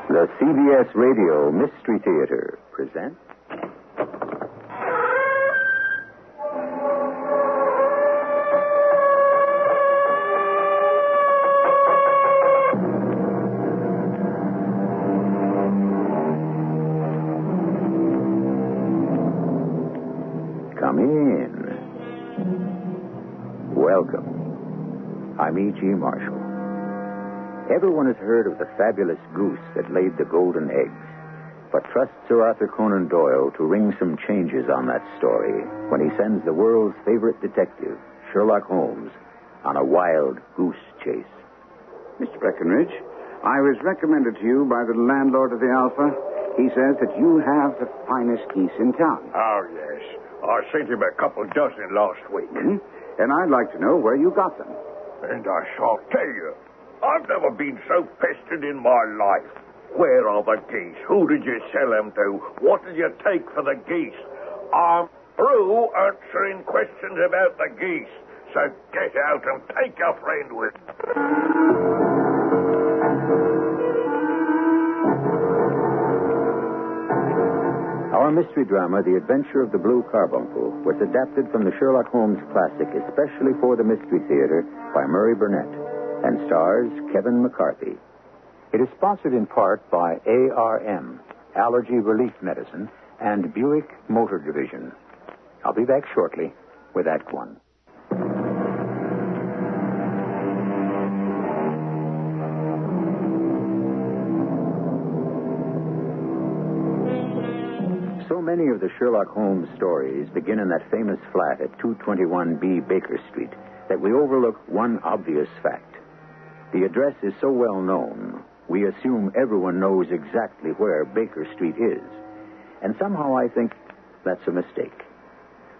The CBS Radio Mystery Theater presents... Come in. Welcome. I'm E.G. Marshall. Everyone has heard of the fabulous goose that laid the golden eggs, but trust Sir Arthur Conan Doyle to ring some changes on that story when he sends the world's favorite detective, Sherlock Holmes, on a wild goose chase. Mr. Breckenridge, I was recommended to you by the landlord of the Alpha. He says that you have the finest geese in town. Oh, yes. I sent him a couple dozen last week. Mm-hmm. And I'd like to know where you got them. And I shall tell you. I've never been so pestered in my life. Where are the geese? Who did you sell them to? What did you take for the geese? I'm through answering questions about the geese. So get out and take your friend with you. Our mystery drama, The Adventure of the Blue Carbunkel, was adapted from the Sherlock Holmes classic especially for the Mystery Theater by Murray Burnett and stars Kevin McCarthy. It is sponsored in part by ARM, Allergy Relief Medicine, and Buick Motor Division. I'll be back shortly with Act One. So many of the Sherlock Holmes stories begin in that famous flat at 221B Baker Street that we overlook one obvious fact. The address is so well known, we assume everyone knows exactly where Baker Street is. And somehow I think that's a mistake.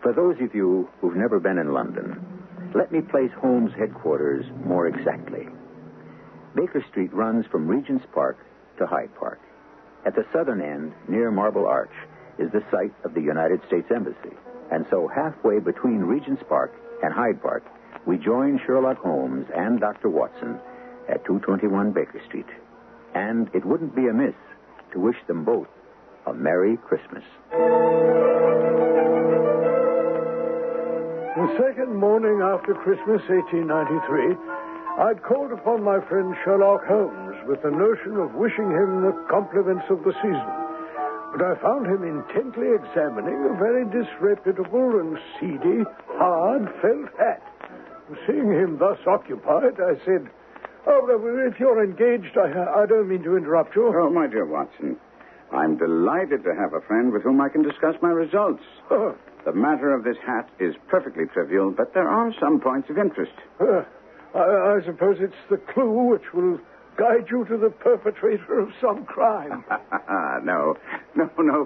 For those of you who've never been in London, let me place Holmes' headquarters more exactly. Baker Street runs from Regent's Park to Hyde Park. At the southern end, near Marble Arch, is the site of the United States Embassy. And so halfway between Regent's Park and Hyde Park, we join Sherlock Holmes and Dr. Watson at 221 Baker Street. And it wouldn't be amiss to wish them both a Merry Christmas. The second morning after Christmas, 1893, I'd called upon my friend Sherlock Holmes with the notion of wishing him the compliments of the season. But I found him intently examining a very disreputable and seedy, hard felt hat. Seeing him thus occupied, I said, if you're engaged, I don't mean to interrupt you. Oh, my dear Watson, I'm delighted to have a friend with whom I can discuss my results. Oh. The matter of this hat is perfectly trivial, but there are some points of interest. I suppose it's the clue which will guide you to the perpetrator of some crime. No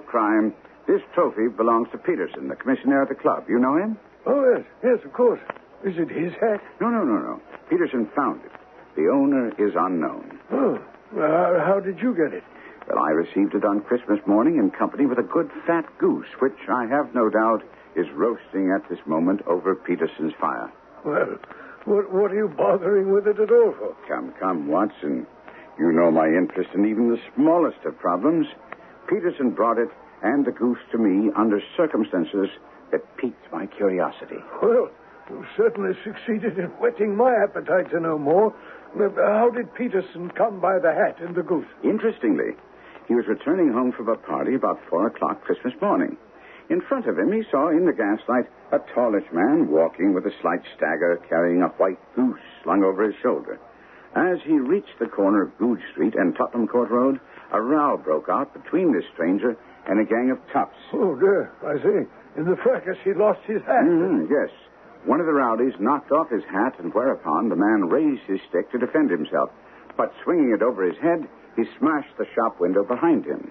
crime. This trophy belongs to Peterson, the commissioner at the club. You know him? Oh, yes, of course. Is it his hat? No. Peterson found it. The owner is unknown. Oh, how did you get it? Well, I received it on Christmas morning in company with a good fat goose, which I have no doubt is roasting at this moment over Peterson's fire. Well, what are you bothering with it at all for? Come, Watson. You know my interest in even the smallest of problems. Peterson brought it and the goose to me under circumstances that piqued my curiosity. Well, you certainly succeeded in whetting my appetite to know more. How did Peterson come by the hat and the goose? Interestingly, he was returning home from a party about 4 o'clock Christmas morning. In front of him, he saw in the gaslight a tallish man walking with a slight stagger, carrying a white goose slung over his shoulder. As he reached the corner of Goodge Street and Tottenham Court Road, a row broke out between this stranger and a gang of toughs. Oh, dear, I see. In the fracas, he lost his hat. Yes. One of the rowdies knocked off his hat, and whereupon the man raised his stick to defend himself. But swinging it over his head, he smashed the shop window behind him.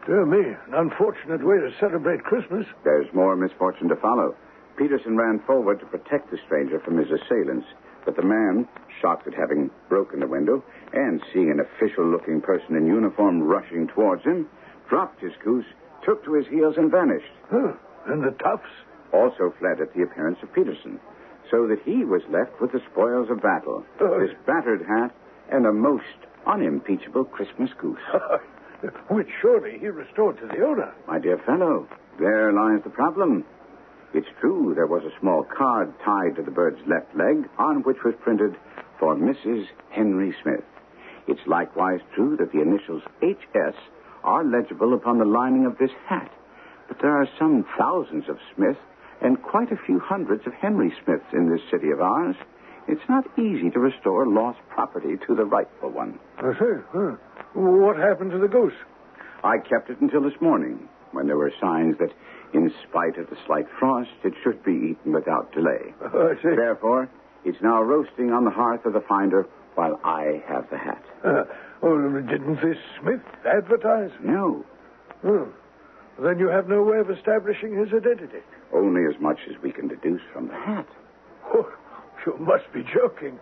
Dear me, an unfortunate way to celebrate Christmas. There's more misfortune to follow. Peterson ran forward to protect the stranger from his assailants, but the man, shocked at having broken the window and seeing an official-looking person in uniform rushing towards him, dropped his goose, took to his heels, and vanished. And the toughs? Also fled at the appearance of Peterson, so that he was left with the spoils of battle, his battered hat, and a most unimpeachable Christmas goose. Which surely he restored to the owner. My dear fellow, there lies the problem. It's true there was a small card tied to the bird's left leg on which was printed, "For Mrs. Henry Smith." It's likewise true that the initials HS are legible upon the lining of this hat. But there are some thousands of Smiths and quite a few hundreds of Henry Smiths in this city of ours. It's not easy to restore lost property to the rightful one. I see. What happened to the goose? I kept it until this morning, when there were signs that, in spite of the slight frost, it should be eaten without delay. I see. Therefore, it's now roasting on the hearth of the finder while I have the hat. Didn't this Smith advertise? No, Then you have no way of establishing his identity. only as much as we can deduce from the hat. Oh, you must be joking.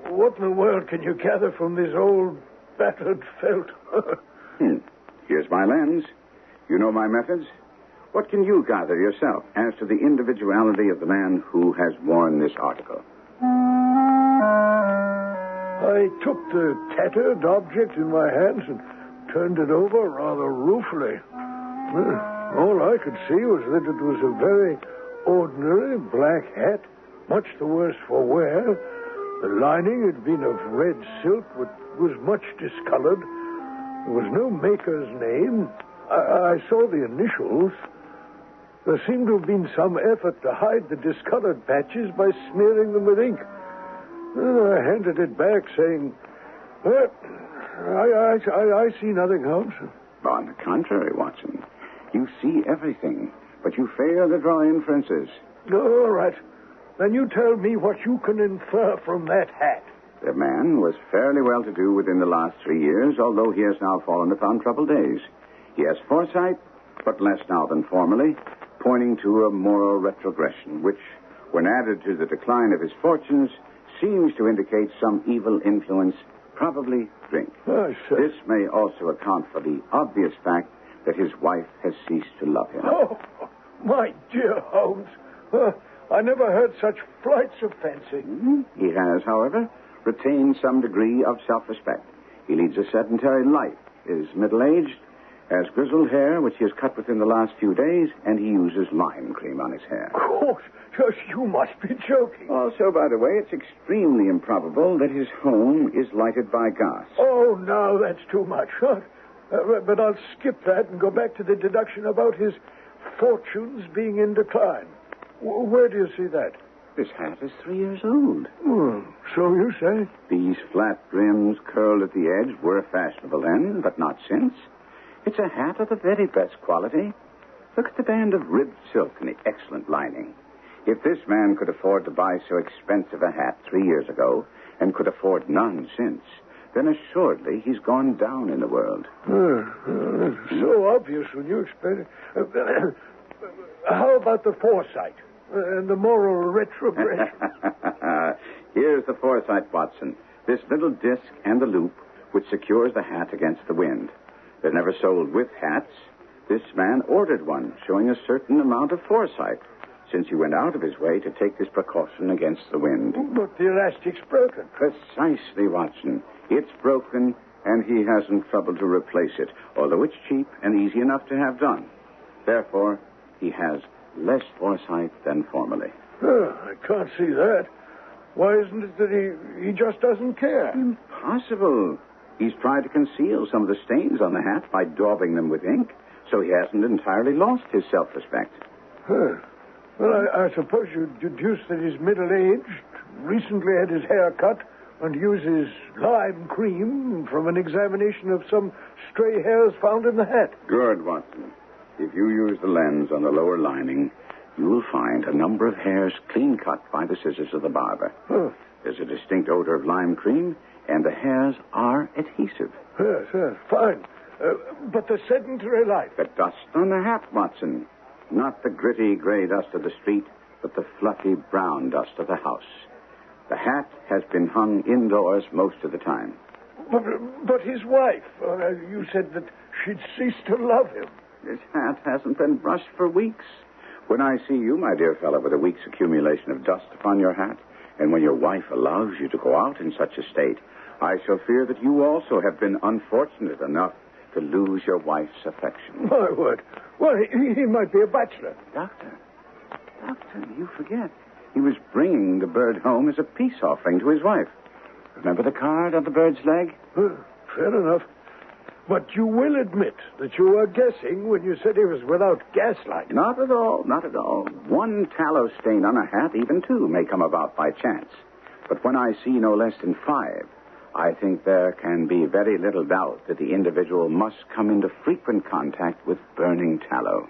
What in the world can you gather from this old, battered felt? Here's my lens. You know my methods. What can you gather yourself as to the individuality of the man who has worn this article? I took the tattered object in my hands and turned it over rather ruefully. All I could see was that it was a very ordinary black hat, much the worse for wear. The lining had been of red silk, which was much discolored. There was no maker's name. I saw the initials. There seemed to have been some effort to hide the discolored patches by smearing them with ink. I handed it back, saying, I see nothing else. On the contrary, Watson, you see everything, but you fail to draw inferences. All right. Then you tell me what you can infer from that hat. The man was fairly well-to-do within the last 3 years, although he has now fallen upon troubled days. He has foresight, but less now than formerly, pointing to a moral retrogression, which, when added to the decline of his fortunes, seems to indicate some evil influence, probably drink. I see. This may also account for the obvious fact that his wife has ceased to love him. Oh, my dear Holmes. I never heard such flights of fancy. He has, however, retained some degree of self-respect. He leads a sedentary life, is middle-aged, has grizzled hair, which he has cut within the last few days, and he uses lime cream on his hair. Of course. You must be joking. Also, by the way, it's extremely improbable that his home is lighted by gas. Oh, no, that's too much. But I'll skip that and go back to the deduction about his fortunes being in decline. Where do you see that? This hat is 3 years old. So you say? These flat brims curled at the edge were fashionable then, but not since. It's a hat of the very best quality. Look at the band of ribbed silk and the excellent lining. If this man could afford to buy so expensive a hat 3 years ago and could afford none since, then assuredly he's gone down in the world. It's so obvious when you explain it. How about the foresight and the moral retrogression? Here's the foresight, Watson. This little disc and the loop which secures the hat against the wind. They're never sold with hats. This man ordered one, showing a certain amount of foresight, since he went out of his way to take this precaution against the wind. But the elastic's broken. Precisely, Watson. It's broken, and he hasn't troubled to replace it, although it's cheap and easy enough to have done. Therefore, he has less foresight than formerly. I can't see that. Why isn't it that he just doesn't care? Impossible. He's tried to conceal some of the stains on the hat by daubing them with ink, so he hasn't entirely lost his self-respect. Well, I suppose you deduce that he's middle-aged, recently had his hair cut, and uses lime cream from an examination of some stray hairs found in the hat. Good, Watson. If you use the lens on the lower lining, you will find a number of hairs clean cut by the scissors of the barber. There's a distinct odor of lime cream, and the hairs are adhesive. Yes, fine. But the sedentary life. The dust on the hat, Watson. Not the gritty gray dust of the street, but the fluffy brown dust of the house. The hat has been hung indoors most of the time. But his wife, you said that she'd ceased to love him. This hat hasn't been brushed for weeks. When I see you, my dear fellow, with a week's accumulation of dust upon your hat, and when your wife allows you to go out in such a state, I shall fear that you also have been unfortunate enough to lose your wife's affection. My word. Well, he might be a bachelor. Doctor, you forget. He was bringing the bird home as a peace offering to his wife. Remember the card on the bird's leg? Fair enough. But you will admit that you were guessing when you said he was without gaslight. Not at all. One tallow stain on a hat, even two, may come about by chance. But when I see no less than 5, I think there can be very little doubt that the individual must come into frequent contact with burning tallow.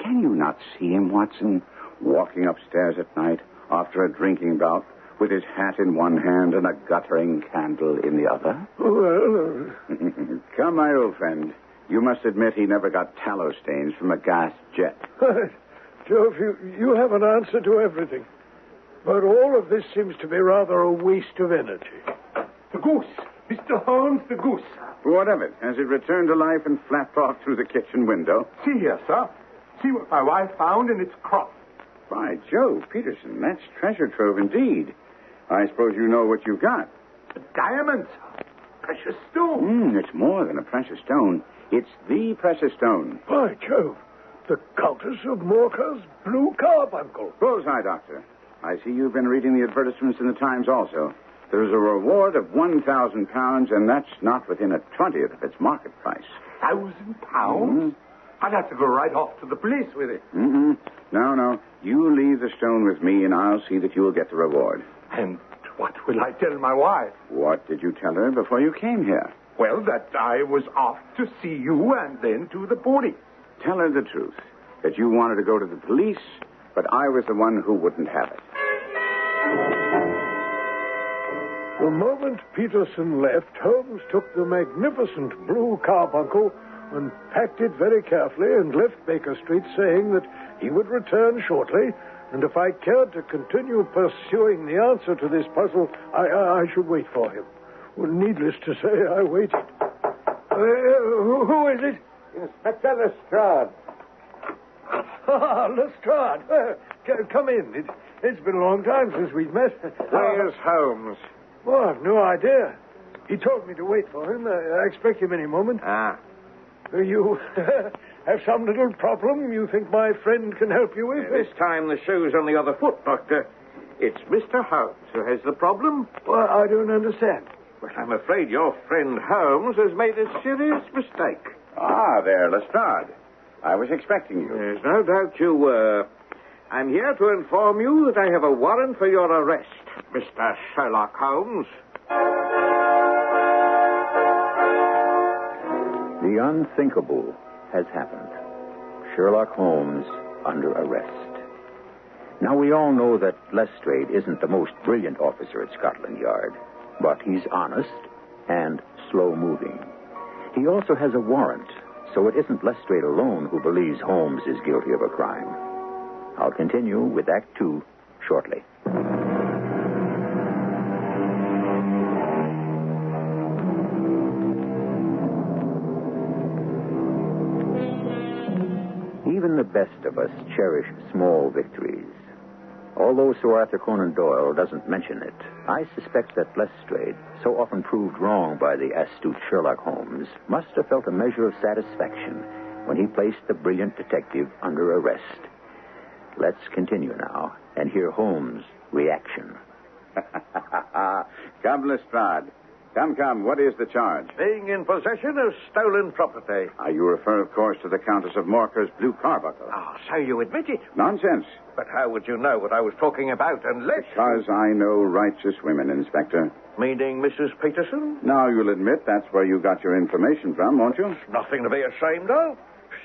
Can you not see him, Watson, walking upstairs at night after a drinking bout with his hat in one hand and a guttering candle in the other? Well... Come, my old friend. You must admit he never got tallow stains from a gas jet. Jove, you have an answer to everything. But all of this seems to be rather a waste of energy. The goose. Mr. Holmes, the goose. What of it? Has it returned to life and flapped off through the kitchen window? See here, sir. See what my wife found in its crop. By Jove, Peterson, that's treasure trove indeed. I suppose you know what you've got. A diamond, sir. Precious stone. It's more than a precious stone. It's the precious stone. By Jove, the Countess of Morcar's blue carbuncle. Bullseye, Doctor. I see you've been reading the advertisements in the Times also. There's a reward of £1,000, and that's not within a 20th of its market price. £1,000? I'd have to go right off to the police with it. No. You leave the stone with me, and I'll see that you'll get the reward. And what will I tell my wife? What did you tell her before you came here? Well, that I was off to see you and then to the police. Tell her the truth, that you wanted to go to the police, but I was the one who wouldn't have it. The moment Peterson left, Holmes took the magnificent blue carbuncle and packed it very carefully and left Baker Street saying that he would return shortly, and if I cared to continue pursuing the answer to this puzzle, I should wait for him. Well, needless to say, I waited. Who is it? Inspector Lestrade. Lestrade. Come in. It's been a long time since we've met. Where's Holmes? Well, I've no idea. He told me to wait for him. I expect him any moment. You have some little problem you think my friend can help you with? This time the shoe's on the other foot, Doctor. It's Mr. Holmes who has the problem. Well, I don't understand. Well, I'm afraid your friend Holmes has made a serious mistake. Ah, there, Lestrade. I was expecting you. There's no doubt you were. I'm here to inform you that I have a warrant for your arrest, Mr. Sherlock Holmes. The unthinkable has happened. Sherlock Holmes under arrest. Now, we all know that Lestrade isn't the most brilliant officer at Scotland Yard, but he's honest and slow-moving. He also has a warrant, so it isn't Lestrade alone who believes Holmes is guilty of a crime. I'll continue with Act 2 shortly. Even the best of us cherish small victories. Although Sir Arthur Conan Doyle doesn't mention it, I suspect that Lestrade, so often proved wrong by the astute Sherlock Holmes, must have felt a measure of satisfaction when he placed the brilliant detective under arrest. Let's continue now and hear Holmes' reaction. Come, Lestrade. Come. What is the charge? Being in possession of stolen property. You refer, of course, to the Countess of Morcar's blue carbuncle. So you admit it? Nonsense. But how would you know what I was talking about unless... Because I know righteous women, Inspector. Meaning Mrs. Peterson? Now you'll admit that's where you got your information from, won't you? Nothing to be ashamed of.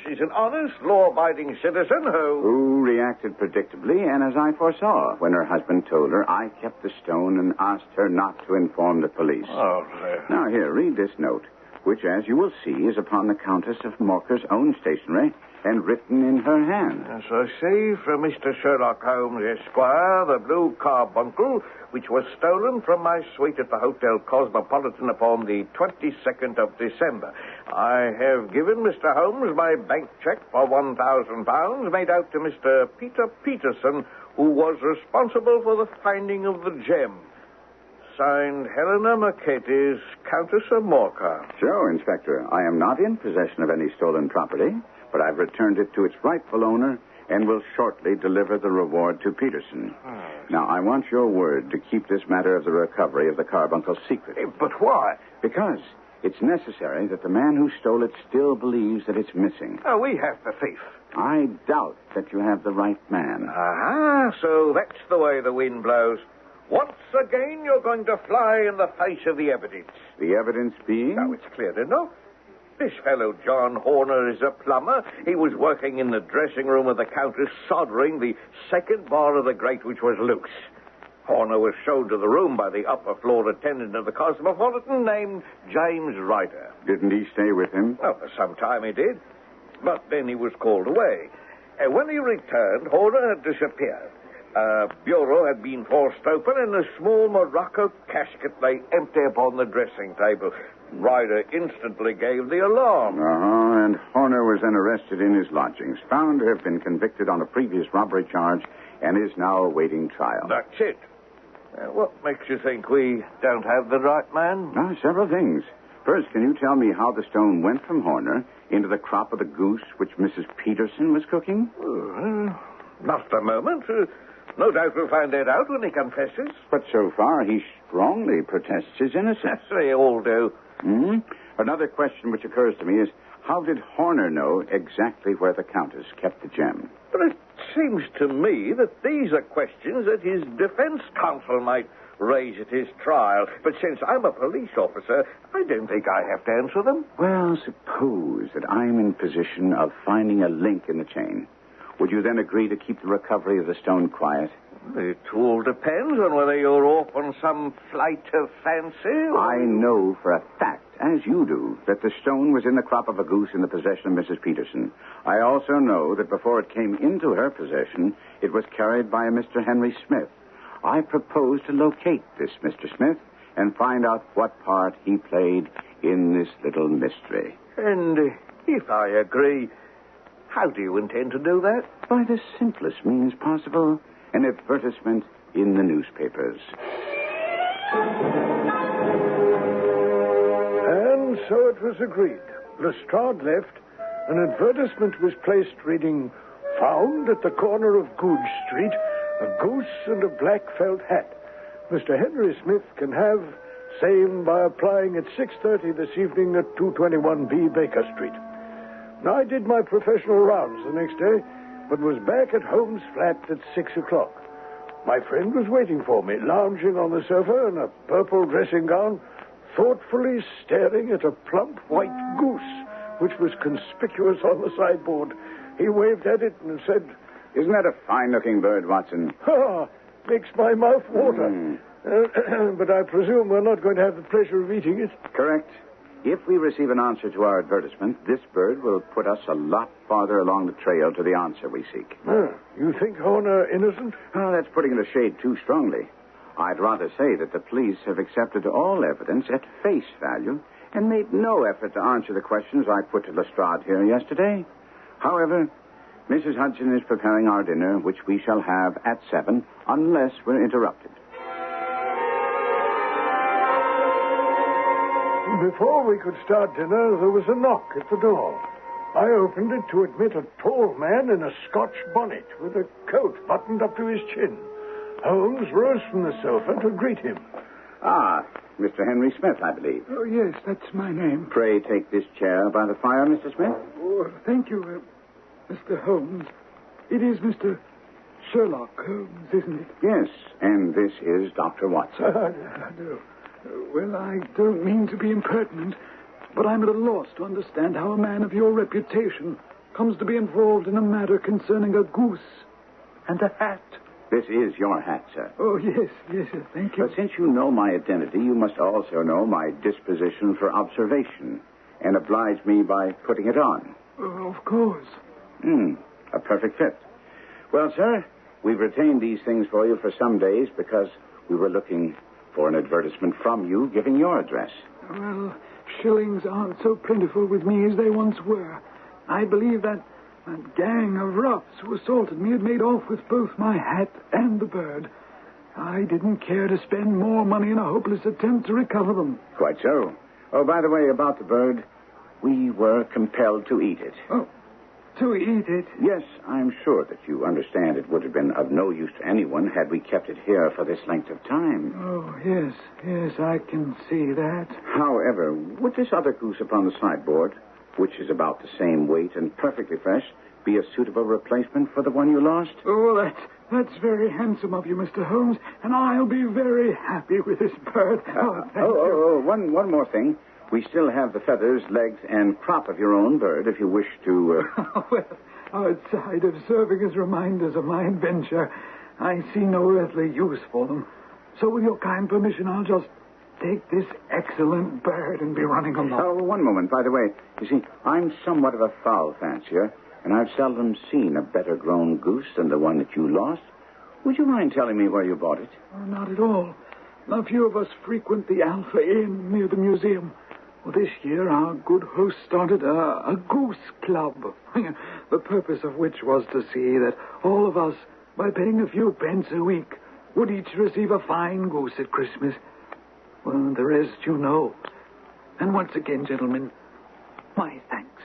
She's an honest, law-abiding citizen who reacted predictably, and as I foresaw, when her husband told her, I kept the stone and asked her not to inform the police. Now, here, read this note, which, as you will see, is upon the Countess of Morcar's own stationery and written in her hand. As I see from Mr. Sherlock Holmes, Esquire, the blue carbuncle, which was stolen from my suite at the Hotel Cosmopolitan upon the 22nd of December. I have given Mr. Holmes my bank check for £1,000 made out to Mr. Peter Peterson, who was responsible for the finding of the gem. signed Helena Mercatus, Countess of Morcar. So, Inspector, I am not in possession of any stolen property, but I've returned it to its rightful owner and will shortly deliver the reward to Peterson. Now, I want your word to keep this matter of the recovery of the Carbunkel secret. But why? Because it's necessary that the man who stole it still believes that it's missing. Oh, we have the thief. I doubt that you have the right man. Aha, so that's the way the wind blows. Once again, you're going to fly in the face of the evidence. The evidence being? Now, it's clear enough. This fellow, John Horner, is a plumber. He was working in the dressing room of the Countess, soldering the second bar of the grate, which was loose. Horner was shown to the room by the upper floor attendant of the Cosmopolitan named James Ryder. Didn't he stay with him? Well, for some time he did. But then he was called away. When he returned, Horner had disappeared. A bureau had been forced open and a small Morocco casket lay empty upon the dressing table. Ryder instantly gave the alarm. And Horner was then arrested in his lodgings, found to have been convicted on a previous robbery charge, and is now awaiting trial. That's it. What makes you think we don't have the right man? Several things. First, can you tell me how the stone went from Horner into the crop of the goose which Mrs. Peterson was cooking? Not a moment. No doubt we'll find that out when he confesses. But so far, he strongly protests his innocence. They all do. Another question which occurs to me is, how did Horner know exactly where the Countess kept the gem? But it seems to me that these are questions that his defense counsel might raise at his trial. But since I'm a police officer, I don't think I have to answer them. Well, suppose that I'm in position of finding a link in the chain. Would you then agree to keep the recovery of the stone quiet? It all depends on whether you're off on some flight of fancy or... I know for a fact, as you do, that the stone was in the crop of a goose in the possession of Mrs. Peterson. I also know that before it came into her possession, it was carried by a Mr. Henry Smith. I propose to locate this Mr. Smith and find out what part he played in this little mystery. And if I agree, how do you intend to do that? By the simplest means possible. An advertisement in the newspapers. And so it was agreed. Lestrade left. An advertisement was placed reading, "Found at the corner of Goodge Street, a goose and a black felt hat. Mr. Henry Smith can have same by applying at 6:30 this evening at 221B Baker Street." Now, I did my professional rounds the next day, but was back at Holmes' flat at 6 o'clock. My friend was waiting for me, lounging on the sofa in a purple dressing gown, thoughtfully staring at a plump white goose, which was conspicuous on the sideboard. He waved at it and said, "Isn't that a fine-looking bird, Watson?" Makes my mouth water. But I presume we're not going to have the pleasure of eating it. Correct. If we receive an answer to our advertisement, this bird will put us a lot farther along the trail to the answer we seek. You think Horner innocent? That's putting it a shade too strongly. I'd rather say that the police have accepted all evidence at face value and made no effort to answer the questions I put to Lestrade here yesterday. However, Mrs. Hudson is preparing our dinner, which we shall have at 7, unless we're interrupted. Before we could start dinner, there was a knock at the door. I opened it to admit a tall man in a Scotch bonnet with a coat buttoned up to his chin. Holmes rose from the sofa to greet him. Mr. Henry Smith, I believe. Oh, yes, that's my name. Pray take this chair by the fire, Mr. Smith. Oh, thank you, Mr. Holmes. It is Mr. Sherlock Holmes, isn't it? Yes, and this is Dr. Watson. No. Well, I don't mean to be impertinent, but I'm at a loss to understand how a man of your reputation comes to be involved in a matter concerning a goose and a hat. This is your hat, sir. Oh, yes, sir. Thank you. But since you know my identity, you must also know my disposition for observation and oblige me by putting it on. Oh, of course. A perfect fit. Well, sir, we've retained these things for you for some days because we were looking for an advertisement from you giving your address. Well, shillings aren't so plentiful with me as they once were. I believe that gang of roughs who assaulted me had made off with both my hat and the bird. I didn't care to spend more money in a hopeless attempt to recover them. Quite so. Oh, by the way, about the bird, we were compelled to eat it. Oh, to eat it? Yes, I'm sure that you understand it would have been of no use to anyone had we kept it here for this length of time. Oh, yes, I can see that. However, would this other goose upon the sideboard, which is about the same weight and perfectly fresh, be a suitable replacement for the one you lost? Oh, that's very handsome of you, Mr. Holmes, and I'll be very happy with this bird. Thank you. One more thing. We still have the feathers, legs, and crop of your own bird if you wish to... Well, outside of serving as reminders of my adventure, I see no earthly use for them. So with your kind permission, I'll just take this excellent bird and be running along. Oh, one moment, by the way. You see, I'm somewhat of a fowl fancier, and I've seldom seen a better-grown goose than the one that you lost. Would you mind telling me where you bought it? Oh, not at all. A few of us frequent the Alpha Inn near the museum. Well, this year, our good host started a goose club, the purpose of which was to see that all of us, by paying a few pence a week, would each receive a fine goose at Christmas. Well, the rest you know. And once again, gentlemen, my thanks.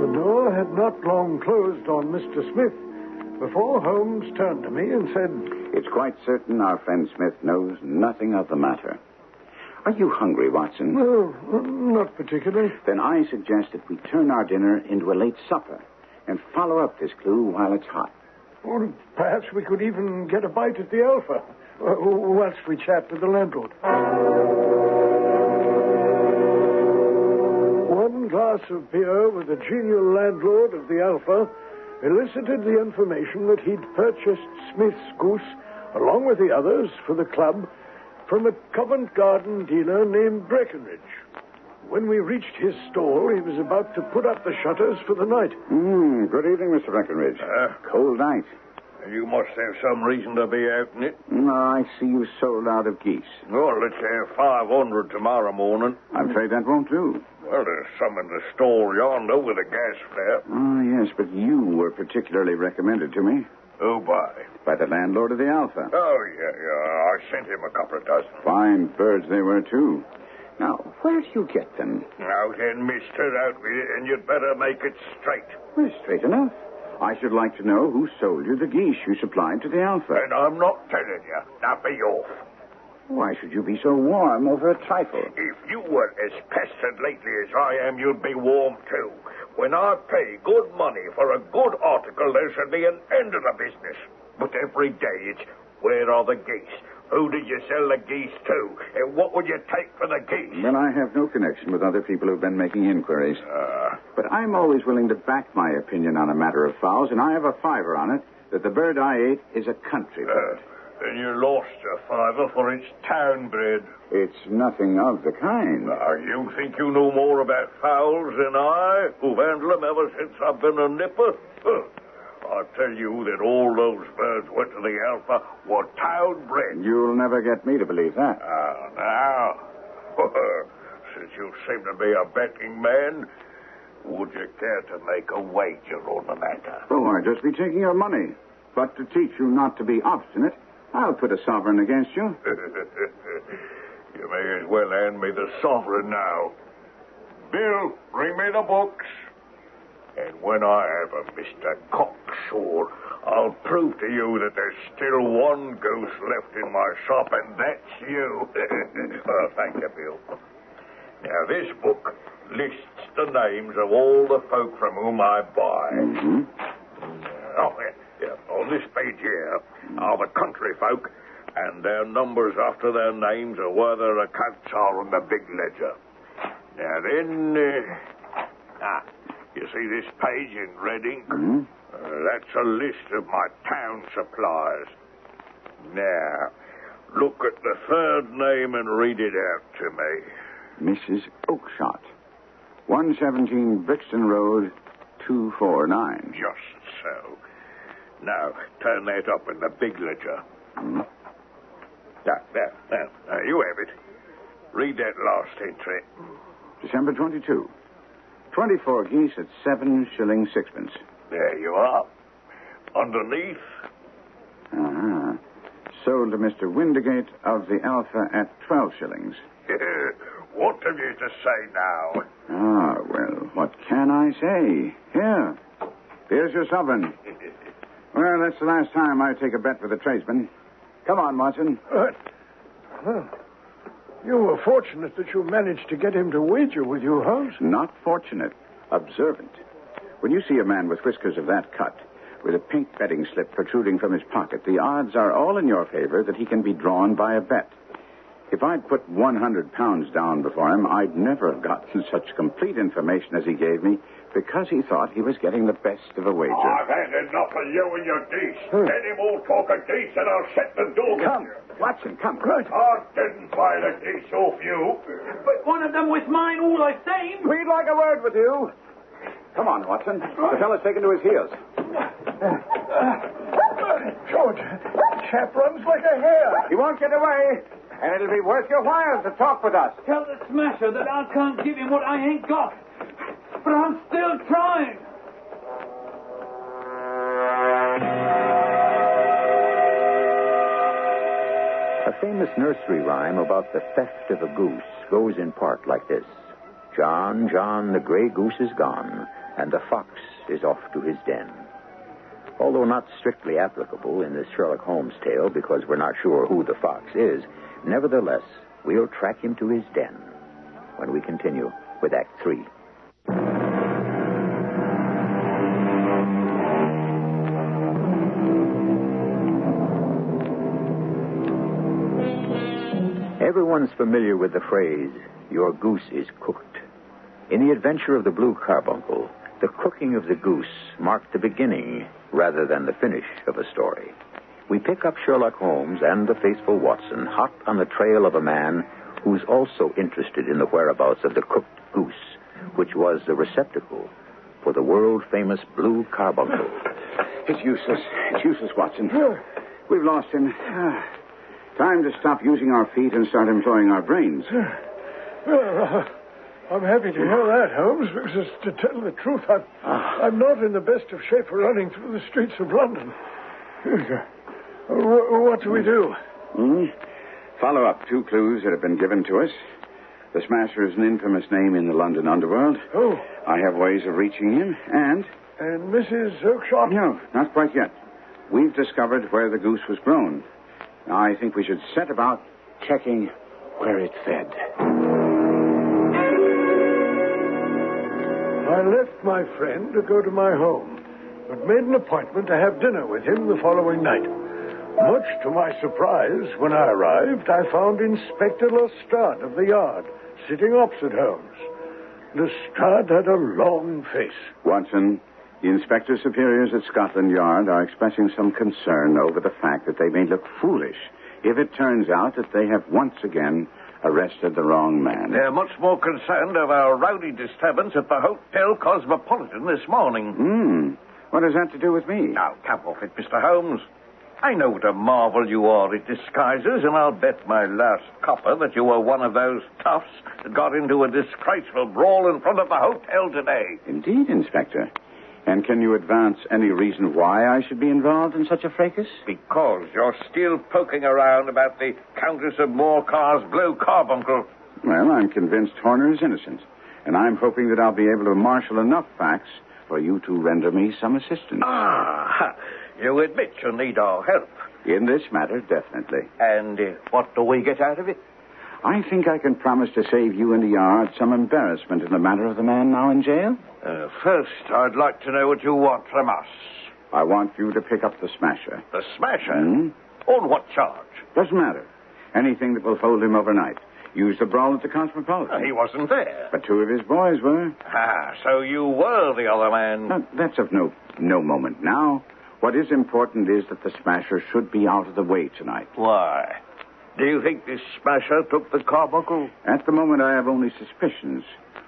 The door had not long closed on Mr. Smith before Holmes turned to me and said, "It's quite certain our friend Smith knows nothing of the matter. Are you hungry, Watson?" "No, not particularly." "Then I suggest that we turn our dinner into a late supper and follow up this clue while it's hot." Or perhaps we could even get a bite at the Alpha, whilst we chat with the landlord. One glass of beer with the genial landlord of the Alpha elicited the information that he'd purchased Smith's goose, along with the others, for the club, from a Covent Garden dealer named Breckenridge. When we reached his stall, he was about to put up the shutters for the night. Good evening, Mr. Breckenridge. Cold night. You must have some reason to be out in it. I see you sold out of geese. Well, let's have 500 tomorrow morning. I'm afraid that won't do. Well, there's some in the store yonder with a gas flap. Oh, yes, but you were particularly recommended to me. Who by? By the landlord of the Alpha. Oh, yeah. I sent him a couple of dozen. Fine birds they were, too. Now, where do you get them? Now then, mister, out with it, and you'd better make it straight. Well, straight enough. I should like to know who sold you the geese you supplied to the Alpha. And I'm not telling you. Now be off. Why should you be so warm over a trifle? If you were as pestered lately as I am, you'd be warm, too. When I pay good money for a good article, there should be an end of the business. But every day it's, where are the geese? Who did you sell the geese to? And what would you take for the geese? Well, I have no connection with other people who've been making inquiries. But I'm always willing to back my opinion on a matter of fowls, and I have a fiver on it that the bird I ate is a country bird. Then you lost a fiver for its town bred. It's nothing of the kind. Now, you think you know more about fowls than I, who've handled them ever since I've been a nipper? I tell you that all those birds went to the Alpha were town bred. You'll never get me to believe that. Now, since you seem to be a betting man, would you care to make a wager on the matter? Oh, I'd just be taking your money. But to teach you not to be obstinate, I'll put a sovereign against you. You may as well hand me the sovereign now. Bill, bring me the books. And when I have a Mr. Cocksure, I'll prove to you that there's still one goose left in my shop, and that's you. Well, thank you, Bill. Now, this book lists the names of all the folk from whom I buy. Mm-hmm. Oh, yeah. On this page here are the country folk, and their numbers after their names are where their accounts are on the big ledger. Now, then, you see this page in red ink? Mm-hmm. That's a list of my town suppliers. Now, look at the third name and read it out to me. Mrs. Oakshott, 117 Brixton Road, 249. Just so. Now, turn that up in the big ledger. Mm-hmm. There, you have it. Read that last entry. December 22. 24 geese at 7 shillings 6pence. There you are. underneath. Ah. Sold to Mr. Windigate of the Alpha at 12 shillings. What have you to say now? Ah, well, what can I say? Here. Here's your sovereign. Well, that's the last time I take a bet with a tradesman. Come on, Watson. Well, you were fortunate that you managed to get him to wager with you, Holmes. Not fortunate. Observant. When you see a man with whiskers of that cut, with a pink betting slip protruding from his pocket, the odds are all in your favor that he can be drawn by a bet. If I'd put 100 pounds down before him, I'd never have gotten such complete information as he gave me because he thought he was getting the best of a wager. I've had enough of you and your geese. Any more talk of geese and I'll shut the door with Come, you. Watson, come. Right. I didn't buy the geese off you. But one of them was mine all the same. We'd like a word with you. Come on, Watson. The fellow's taken to his heels. George, that chap runs like a hare. He won't get away, and it'll be worth your while to talk with us. Tell the smasher that I can't give him what I ain't got. But I'm still trying. A famous nursery rhyme about the theft of a goose goes in part like this. John, John, the gray goose is gone, and the fox is off to his den. Although not strictly applicable in this Sherlock Holmes tale because we're not sure who the fox is, nevertheless, we'll track him to his den when we continue with Act 3. Everyone's familiar with the phrase, your goose is cooked. In The Adventure of the Blue Carbuncle, the cooking of the goose marked the beginning rather than the finish of a story. We pick up Sherlock Holmes and the faithful Watson hot on the trail of a man who's also interested in the whereabouts of the cooked goose, which was the receptacle for the world-famous Blue Carbuncle. It's useless. It's useless, Watson. We've lost him. Time to stop using our feet and start employing our brains. Well, I'm happy to hear that, Holmes, because to tell the truth, I'm not in the best of shape for running through the streets of London. What do we do? Follow up 2 clues that have been given to us. The Smasher is an infamous name in the London underworld. Oh. I have ways of reaching him, and... And Mrs. Oakshott? No, not quite yet. We've discovered where the goose was grown. Now, I think we should set about checking where it fed. I left my friend to go to my home, but made an appointment to have dinner with him the following night. Much to my surprise, when I arrived, I found Inspector Lestrade of the Yard sitting opposite Holmes. Lestrade had a long face. Watson, the Inspector Superiors at Scotland Yard are expressing some concern over the fact that they may look foolish if it turns out that they have once again arrested the wrong man. They're much more concerned of our rowdy disturbance at the Hotel Cosmopolitan this morning. What has that to do with me? Now, cap off it, Mr. Holmes. I know what a marvel you are at disguises, and I'll bet my last copper that you were one of those toughs that got into a disgraceful brawl in front of the hotel today. Indeed, Inspector. And can you advance any reason why I should be involved in such a fracas? Because you're still poking around about the Countess of Morcar's Blue Carbuncle. Well, I'm convinced Horner is innocent, and I'm hoping that I'll be able to marshal enough facts for you to render me some assistance. Ah, you admit you need our help. In this matter, definitely. And what do we get out of it? I think I can promise to save you and the Yard some embarrassment in the matter of the man now in jail. First, I'd like to know what you want from us. I want you to pick up the Smasher. The Smasher? On what charge? Doesn't matter. Anything that will hold him overnight. Used the brawl at the Cosmopolitan. He wasn't there. But 2 of his boys were. Ah, so you were the other man. That's of no moment now. What is important is that the Smasher should be out of the way tonight. Why? Do you think this Smasher took the Carbuncle? At the moment, I have only suspicions.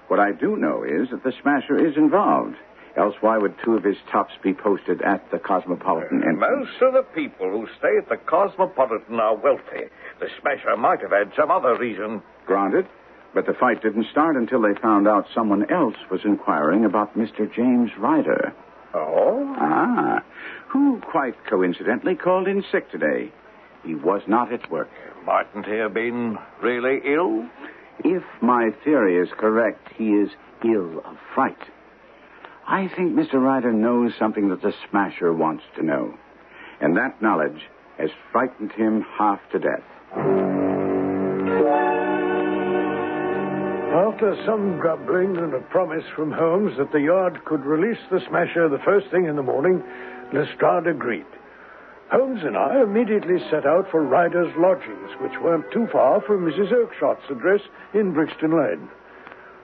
What I do know is that the Smasher is involved. Else why would 2 of his tops be posted at the Cosmopolitan entrance? Most of the people who stay at the Cosmopolitan are wealthy. The Smasher might have had some other reason. Granted. But the fight didn't start until they found out someone else was inquiring about Mr. James Ryder. Oh? who quite coincidentally called in sick today. He was not at work. Mightn't he have been really ill? If my theory is correct, he is ill of fright. I think Mr. Ryder knows something that the smasher wants to know. And that knowledge has frightened him half to death. After some grumbling and a promise from Holmes that the yard could release the smasher the first thing in the morning, Lestrade agreed. Holmes and I immediately set out for Ryder's lodgings, which weren't too far from Mrs. Oakshot's address in Brixton Lane.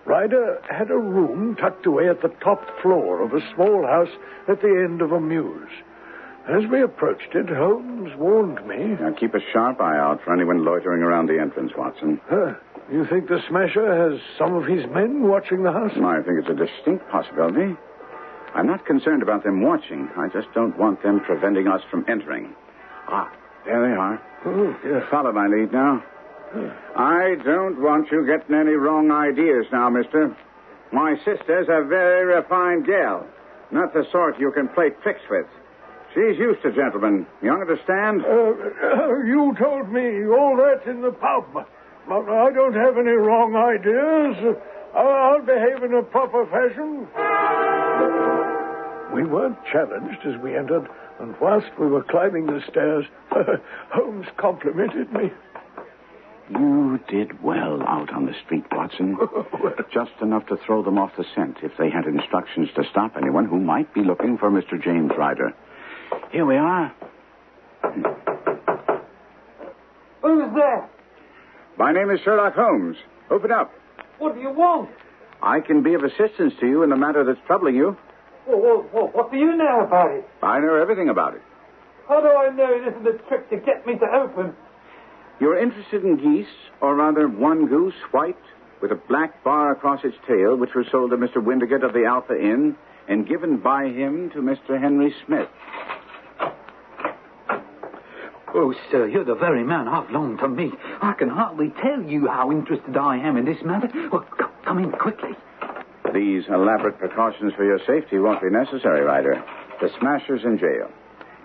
Ryder had a room tucked away at the top floor of a small house at the end of a mews. As we approached it, Holmes warned me. Now, keep a sharp eye out for anyone loitering around the entrance, Watson. You think the smasher has some of his men watching the house? I think it's a distinct possibility. I'm not concerned about them watching. I just don't want them preventing us from entering. There they are. Oh, yes. Follow my lead now. I don't want you getting any wrong ideas now, mister. My sister's a very refined gal. Not the sort you can play tricks with. She's used to gentlemen. You understand? You told me all that in the pub. I don't have any wrong ideas. I'll behave in a proper fashion. We weren't challenged as we entered, and whilst we were climbing the stairs, Holmes complimented me. You did well out on the street, Watson. Just enough to throw them off the scent if they had instructions to stop anyone who might be looking for Mr. James Ryder. Here we are. Who's there? My name is Sherlock Holmes. Open up. What do you want? I can be of assistance to you in the matter that's troubling you. What do you know about it? I know everything about it. How do I know this is a trick to get me to open? You're interested in geese, or rather one goose, white, with a black bar across its tail, which was sold to Mr. Windigate of the Alpha Inn and given by him to Mr. Henry Smith. Oh, sir, you're the very man I've longed to meet. I can hardly tell you how interested I am in this matter. Well, come in quickly. These elaborate precautions for your safety won't be necessary, Ryder. The smasher's in jail.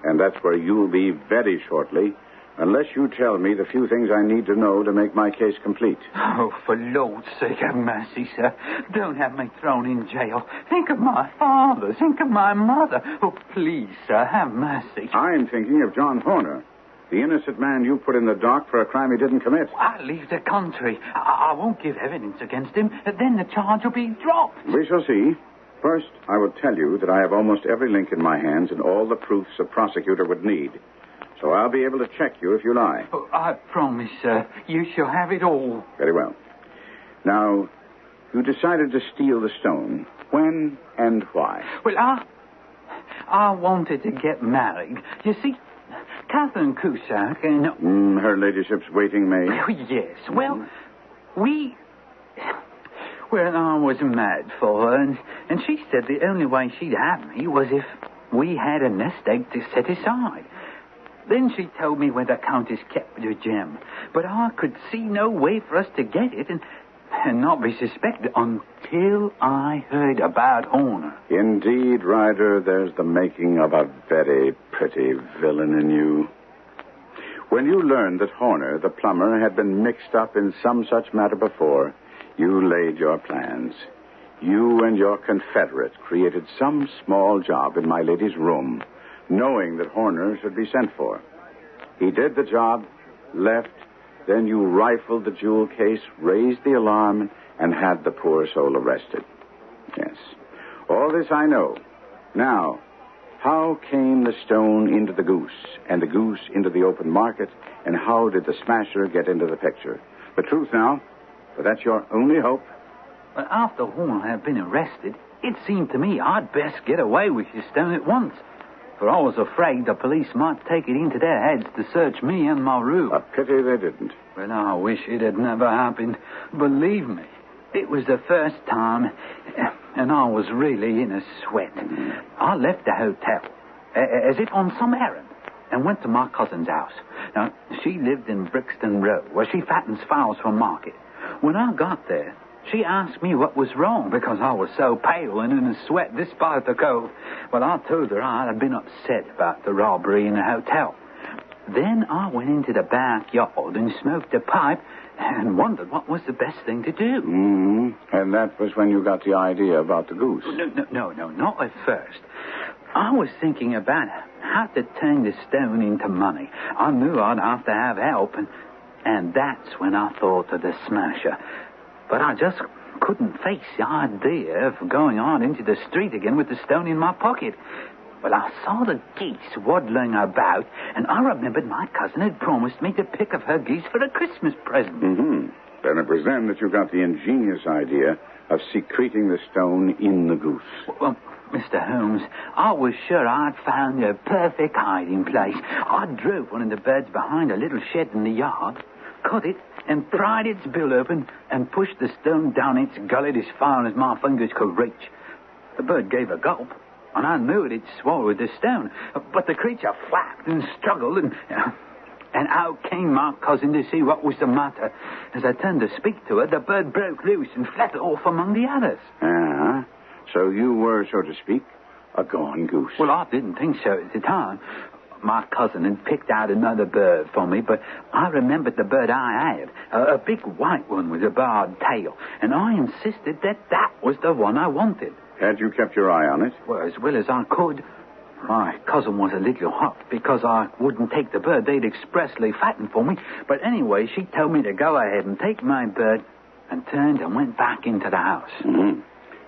And that's where you'll be very shortly, unless you tell me the few things I need to know to make my case complete. Oh, for Lord's sake, have mercy, sir. Don't have me thrown in jail. Think of my father. Think of my mother. Oh, please, sir, have mercy. I'm thinking of John Horner, the innocent man you put in the dock for a crime he didn't commit. I leave the country. I won't give evidence against him. Then the charge will be dropped. We shall see. First, I will tell you that I have almost every link in my hands and all the proofs a prosecutor would need. So I'll be able to check you if you lie. Oh, I promise, sir. You shall have it all. Very well. Now, you decided to steal the stone. When and why? Well, I wanted to get married. You see, Catherine Cusack and... her ladyship's waiting maid? Oh, yes. Well, I was mad for her, and she said the only way she'd have me was if we had an estate to set aside. Then she told me where the Countess kept her gem, but I could see no way for us to get it and not be suspected until I heard about Horner. Indeed, Ryder, there's the making of a very pretty villain in you. When you learned that Horner, the plumber, had been mixed up in some such matter before, you laid your plans. You and your confederate created some small job in my lady's room, knowing that Horner should be sent for. He did the job, left, then you rifled the jewel case, raised the alarm, and had the poor soul arrested. Yes. All this I know. Now, how came the stone into the goose, and the goose into the open market, and how did the smasher get into the picture? The truth now, for that's your only hope. Well, after Horner had been arrested, it seemed to me I'd best get away with his stone at once. For I was afraid the police might take it into their heads to search me and my room. A pity they didn't. Well, I wish it had never happened. Believe me, it was the first time, and I was really in a sweat. I left the hotel, as if on some errand, and went to my cousin's house. Now, she lived in Brixton Road, where she fattens fowls for market. When I got there, She asked me what was wrong because I was so pale and in a sweat despite the cold. Well, I told her I had been upset about the robbery in the hotel. Then I went into the backyard and smoked a pipe and wondered what was the best thing to do. Mm-hmm. And that was when you got the idea about the goose. No, not at first. I was thinking about how to turn the stone into money. I knew I'd have to have help, and that's when I thought of the smasher. But I just couldn't face the idea of going on into the street again with the stone in my pocket. Well, I saw the geese waddling about, and I remembered my cousin had promised me to pick up her geese for a Christmas present. Mm-hmm. Then it was then that you got the ingenious idea of secreting the stone in the goose. Well, Mr. Holmes, I was sure I'd found a perfect hiding place. I drove one of the birds behind a little shed in the yard, caught it, and pried its bill open and pushed the stone down its gullet as far as my fingers could reach. The bird gave a gulp, and I knew it had swallowed the stone. But the creature flapped and struggled, and out came my cousin to see what was the matter. As I turned to speak to her, the bird broke loose and fled off among the others. So you were, so to speak, a gone goose. Well, I didn't think so at the time. My cousin had picked out another bird for me, but I remembered the bird I had, a big white one with a barred tail, and I insisted that was the one I wanted. Had you kept your eye on it? Well, as well as I could. My cousin was a little hot because I wouldn't take the bird they'd expressly fattened for me, but anyway, she told me to go ahead and take my bird and turned and went back into the house. Mm-hmm.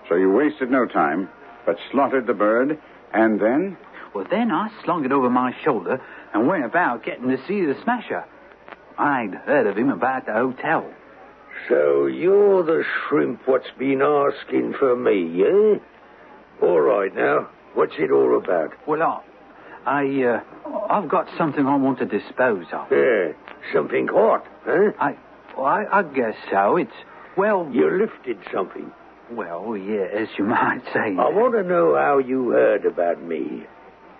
So you wasted no time, but slaughtered the bird, and then? Well, then I slung it over my shoulder and went about getting to see the smasher. I'd heard of him about the hotel. So you're the shrimp what's been asking for me, eh? All right, now. What's it all about? Well, I've got something I want to dispose of. Yeah, something hot, huh? I guess so. It's, well... You lifted something. Well, yeah, as you might say. I want to know how you heard about me.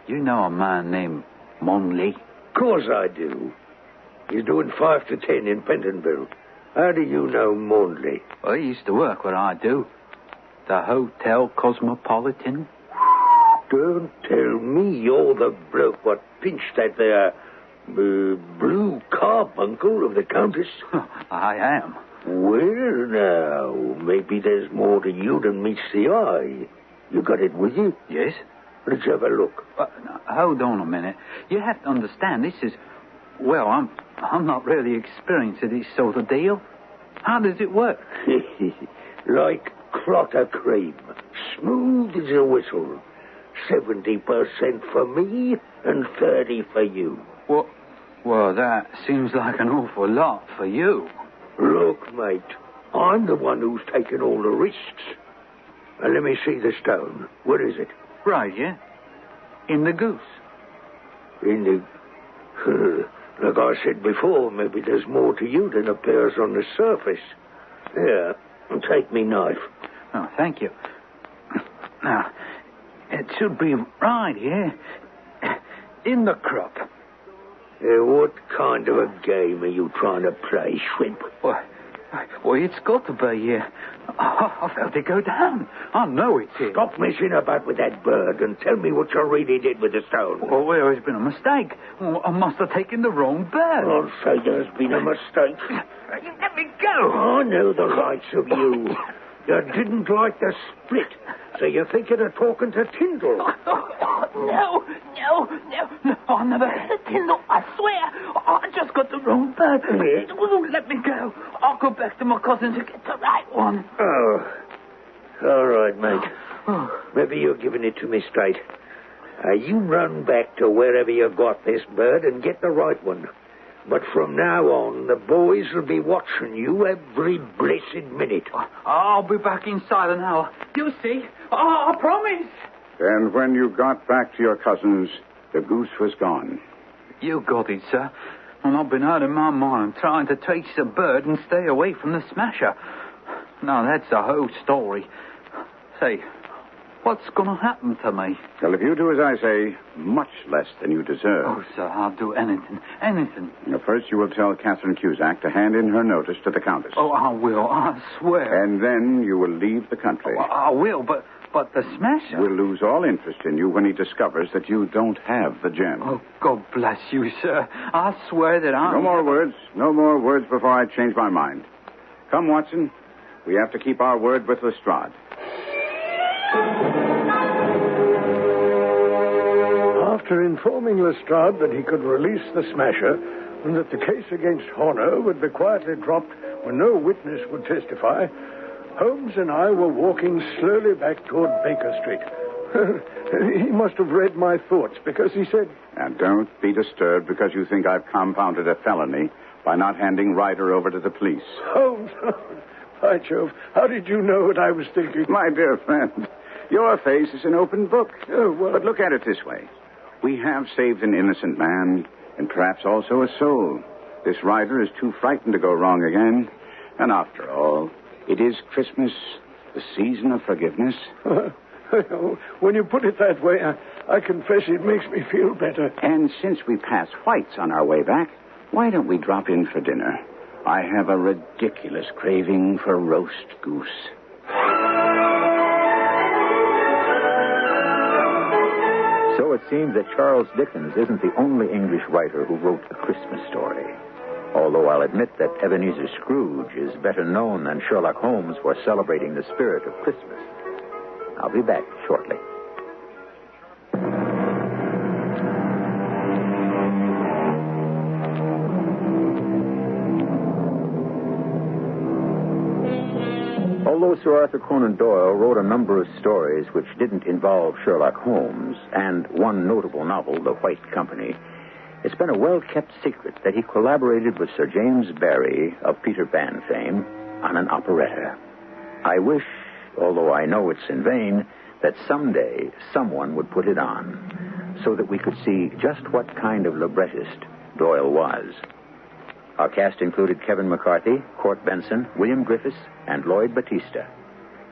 You know a man named Monley? Of course I do. He's doing 5 to 10 in Pentonville. How do you know Monley? Well, he used to work where I do. The Hotel Cosmopolitan. Don't tell me you're the bloke what pinched that there blue carbuncle of the Countess. I am. Well, now, maybe there's more to you than meets the eye. You got it with you? Yes. Let's have a look. Now, hold on a minute. You have to understand, this is... Well, I'm not really experienced at this sort of deal. How does it work? Like clotter cream. Smooth as a whistle. 70% for me and 30 for you. Well, that seems like an awful lot for you. Look, mate, I'm the one who's taken all the risks. Now, let me see the stone. What is it? Right, yeah. In the goose. In the... Like I said before, maybe there's more to you than appears on the surface. Here, take me knife. Oh, thank you. Now, it should be right here. In the crop. What kind of a game are you trying to play, Shrimp? Well, it's got to be here. I felt it go down. I know it's here. Stop messing about with that bird and tell me what you really did with the stone. Well, there's been a mistake. I must have taken the wrong bird. I'll say there's been a mistake. Let me go. I know the rights of you. You didn't like the split, so you're thinking of talking to Tyndall. No. I never had a Tyndall, I swear. I just got the wrong bird. Let me go. I'll go back to my cousin to get the right one. Oh, all right, mate. Maybe you're giving it to me straight. You run back to wherever you got this bird and get the right one. But from now on, the boys will be watching you every blessed minute. I'll be back inside an hour. You see? I promise. And when you got back to your cousins, the goose was gone. You got it, sir. And I've been out of my mind trying to trace the bird and stay away from the smasher. Now, that's the whole story. Say, What's going to happen to me? Well, if you do as I say, much less than you deserve. Oh, sir, I'll do anything. Anything. Now, first, you will tell Catherine Cusack to hand in her notice to the Countess. Oh, I will. I swear. And then you will leave the country. Oh, I will, but the smasher... Will lose all interest in you when he discovers that you don't have the gem. Oh, God bless you, sir. I swear that I... No more words. No more words before I change my mind. Come, Watson. We have to keep our word with Lestrade. After informing Lestrade that he could release the smasher and that the case against Horner would be quietly dropped when no witness would testify, Holmes and I were walking slowly back toward Baker Street. He must have read my thoughts because he said... And don't be disturbed because you think I've compounded a felony by not handing Ryder over to the police. Holmes, by Jove, how did you know what I was thinking? My dear friend, your face is an open book. Oh, well... But look at it this way. We have saved an innocent man and perhaps also a soul. This Ryder is too frightened to go wrong again. And after all, it is Christmas, the season of forgiveness. When you put it that way, I confess it makes me feel better. And since we pass White's on our way back, why don't we drop in for dinner? I have a ridiculous craving for roast goose. So it seems that Charles Dickens isn't the only English writer who wrote a Christmas story. Although I'll admit that Ebenezer Scrooge is better known than Sherlock Holmes for celebrating the spirit of Christmas. I'll be back shortly. Although Sir Arthur Conan Doyle wrote a number of stories which didn't involve Sherlock Holmes, and one notable novel, The White Company, it's been a well-kept secret that he collaborated with Sir James Barrie of Peter Pan fame on an operetta. I wish, although I know it's in vain, that someday someone would put it on so that we could see just what kind of librettist Doyle was. Our cast included Kevin McCarthy, Court Benson, William Griffiths, and Lloyd Battista.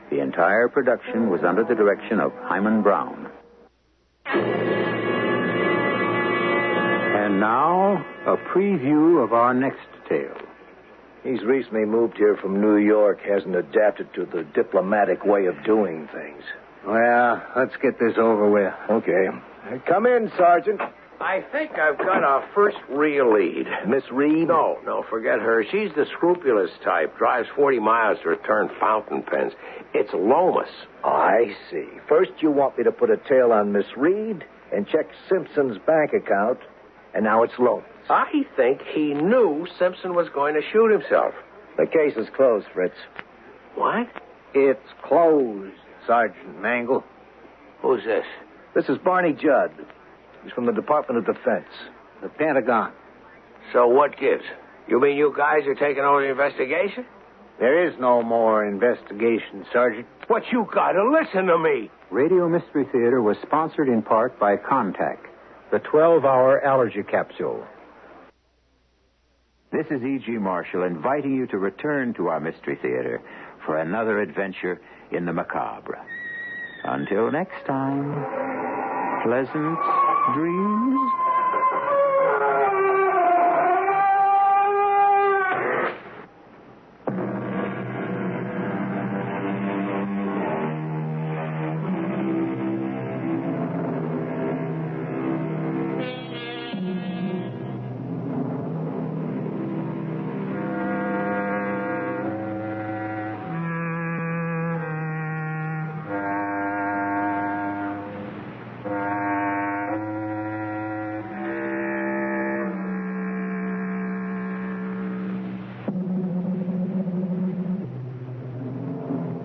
The entire production was under the direction of Hyman Brown. And now, a preview of our next tale. He's recently moved here from New York, hasn't adapted to the diplomatic way of doing things. Well, let's get this over with. Okay. Come in, Sergeant. I think I've got our first real lead. Miss Reed? No, forget her. She's the scrupulous type. Drives 40 miles to return fountain pens. It's Lomas. I see. First you want me to put a tail on Miss Reed and check Simpson's bank account, and now it's Lomas. I think he knew Simpson was going to shoot himself. The case is closed, Fritz. What? It's closed, Sergeant Mangle. Who's this? This is Barney Judd. He's from the Department of Defense. The Pentagon. So what gives? You mean you guys are taking over the investigation? There is no more investigation, Sergeant. But you gotta listen to me. Radio Mystery Theater was sponsored in part by Contact, the 12-hour allergy capsule. This is E.G. Marshall inviting you to return to our Mystery Theater for another adventure in the macabre. Until next time, pleasant dreams.